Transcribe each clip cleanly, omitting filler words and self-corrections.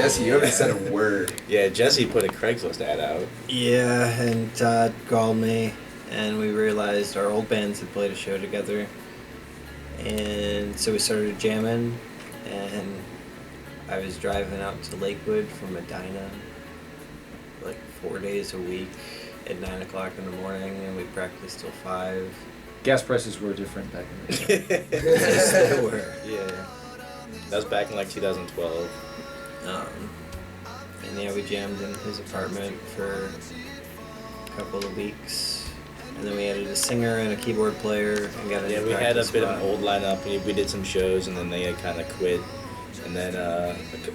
Jesse, you haven't said a word. Yeah, Jesse put a Craigslist ad out. Yeah, and Todd called me, and we realized our old bands had played a show together. And so we started jamming, and I was driving out to Lakewood from Medina like 4 days a week at 9 o'clock in the morning, and we practiced till 5. Gas prices were different back in the day. Yes, they were. Yeah. That was back in like 2012. And yeah, we jammed in his apartment for a couple of weeks. And then we added a singer and a keyboard player and got a Yeah, we had a bit of an old lineup. We did some shows, and then they had kind of quit. And then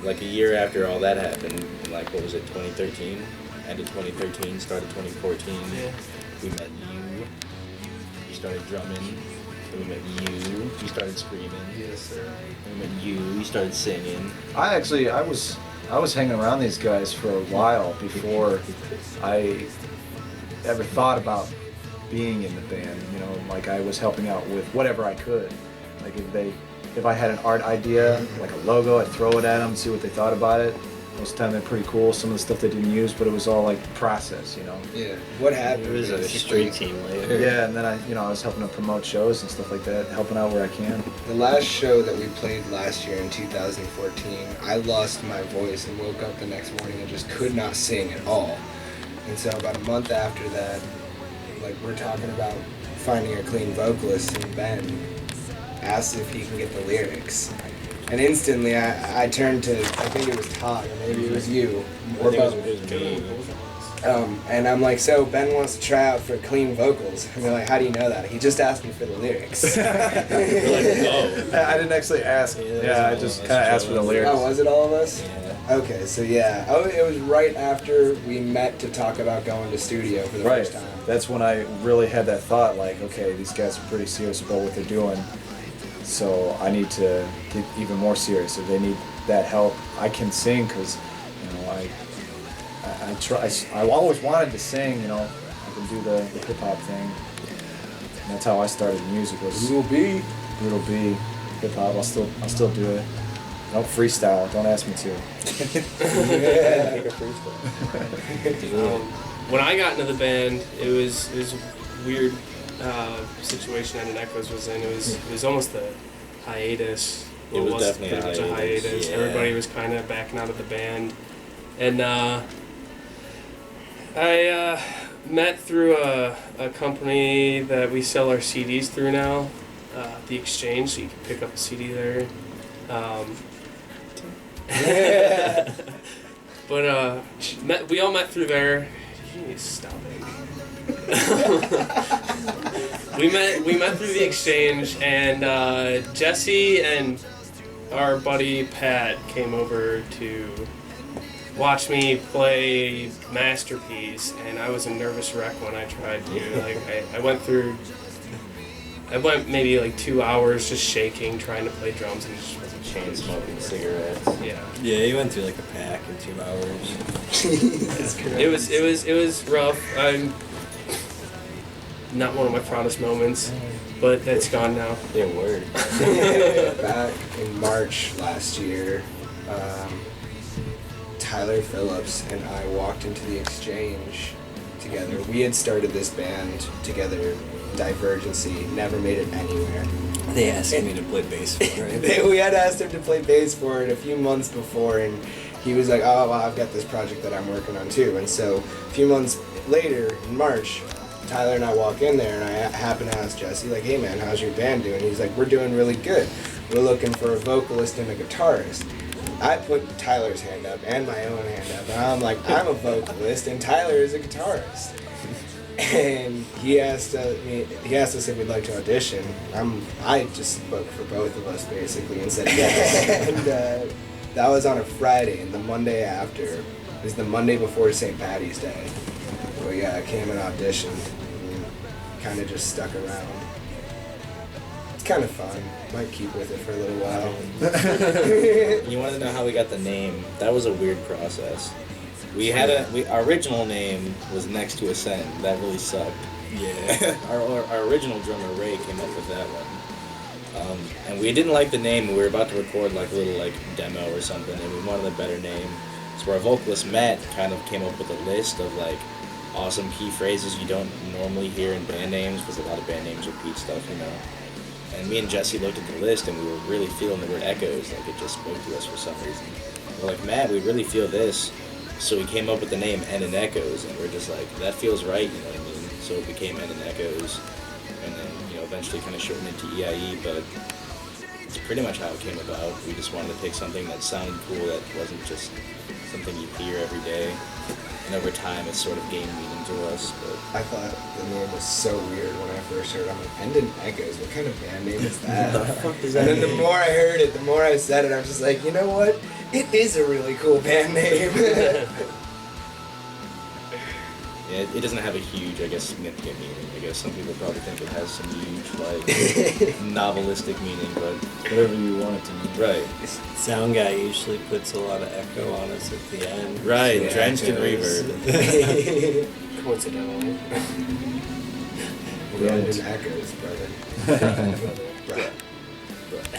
like a year after all that happened, like what was it, 2013? End of 2013, started 2014. Yeah. We met you. You started drumming. Then we met you. You started screaming. Yes, sir. Then we met you. You started singing. I was hanging around these guys for a while before I ever thought about being in the band. You know, like I was helping out with whatever I could. Like if I had an art idea, like a logo, I'd throw it at them, see what they thought about it. Most of the time they're pretty cool. Some of the stuff they didn't use, but it was all like process, you know. Yeah. What happened? It was a basically, street team later. Yeah, and then I was helping to promote shows and stuff like that, helping out where I can. The last show that we played last year in 2014, I lost my voice and woke up the next morning and just could not sing at all. And so about a month after that, like we're talking about finding a clean vocalist, and Ben asked if he can get the lyrics. And instantly I turned to, I think it was Todd, or maybe it was you, or both. It was me. And I'm like, so Ben wants to try out for clean vocals. And they're like, how do you know that? He just asked me for the lyrics. We're like, oh. I didn't actually ask. Yeah, I just kind of asked for the lyrics. Oh, was it all of us? Yeah. Okay, so yeah. Oh, it was right after we met to talk about going to studio for the Right. first time. That's when I really had that thought, like, okay, these guys are pretty serious about what they're doing, so I need to get even more serious. If they need that help, I can sing, because, you know, I always wanted to sing, you know, I can do the hip hop thing. And that's how I started music, was Will be. Brutal B, hip hop. I'll still do it. Don't freestyle. Don't ask me to. Yeah. When I got into the band, it was a weird situation that Echoes was in. It was almost a hiatus. It was Well, definitely a pretty much hiatus, yeah. Everybody was kind of backing out of the band, and I met through a company that we sell our CDs through now, The Exchange. So you can pick up a CD there. But we all met through there. You need to stop it. we met through The Exchange, and Jesse and our buddy Pat came over to watch me play Masterpiece, and I was a nervous wreck when I tried to. Like I went maybe like 2 hours just shaking, trying to play drums, and it just wasn't. Chain smoking cigarettes. Yeah. Yeah, you went through like a pack in 2 hours. It was rough. I'm not one of my proudest moments, but that's gone now. They were. Back in March last year, Tyler Phillips and I walked into The Exchange together. We had started this band together, Divergency, never made it anywhere. They asked me to play bass for it. We had asked him to play bass for it a few months before, and he was like, oh, well, I've got this project that I'm working on too. And so a few months later, in March, Tyler and I walk in there, and I happen to ask Jesse, like, hey man, how's your band doing? He's like, we're doing really good. We're looking for a vocalist and a guitarist. I put Tyler's hand up and my own hand up, and I'm like, I'm a vocalist and Tyler is a guitarist. And he asked us if we'd like to audition. I just spoke for both of us basically and said yes. And that was on a Friday, and the Monday after was the Monday before St. Patty's Day. We came and auditioned and kind of just stuck around. It's kind of fun. Might keep with it for a little while. You want to know how we got the name? That was a weird process. Our original name was Next to Ascend. That really sucked. Yeah. Our original drummer Ray came up with that one, And we didn't like the name. We were about to record like a little like demo or something, and we wanted a better name. So our vocalist Matt kind of came up with a list of like awesome key phrases you don't normally hear in band names, because a lot of band names repeat stuff, you know. And me and Jesse looked at the list, and we were really feeling the word echoes, like it just spoke to us for some reason. We're like, Matt, we really feel this. So we came up with the name N and Echoes, and we're just like, that feels right, you know what I mean? So it became N and Echoes, and then, you know, eventually kind of shortened it to EIE, but it's pretty much how it came about. We just wanted to pick something that sounded cool, that wasn't just something you hear every day. And over time, it's sort of gained meaning to us. But I thought the name was so weird when I first heard it. I'm like, Endon Echoes, what kind of band name is that? What the fuck does that And then the mean? more I heard it, the more I said it, I was just like, you know what? It is a really cool band name. Yeah, it doesn't have a huge, I guess, significant meaning. I guess some people probably think it has some huge, like, novelistic meaning, but Whatever you want it to mean. right. Sound guy usually puts a lot of echo on us at the end. Right, So drenched in echoes. reverb. Coincidentally. Endon Echoes, brother. Brother. But